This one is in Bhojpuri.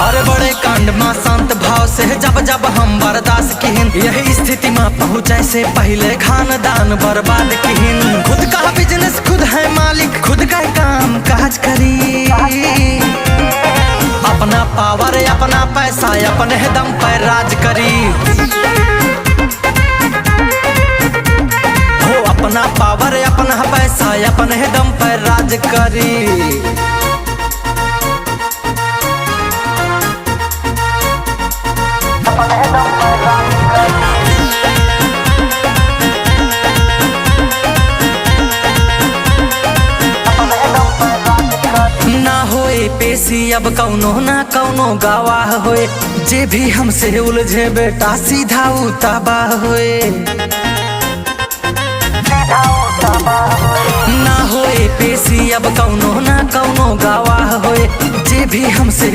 अरे बड़े कांड में शांत भाव से जब जब हम बर्दाश्त किहिन, यही स्थिति में पहुँचे से पहले खानदान बर्बाद किहिन। खुद का बिजनेस खुद है मालिक, खुद का काम काज करी, अपना पावर अपना पैसा अपने दम पर राज करी। हो अपना पावर अपना पैसा अपने दम पर राज करी। ना होए पेशी अब कौनो ना कौनो गवाह होए, जे भी हमसे उलझे बेटा सीधा उताबाह होए। ना होए पेशी अब कौनो ना कौनो गवाह होए, जे भी हमसे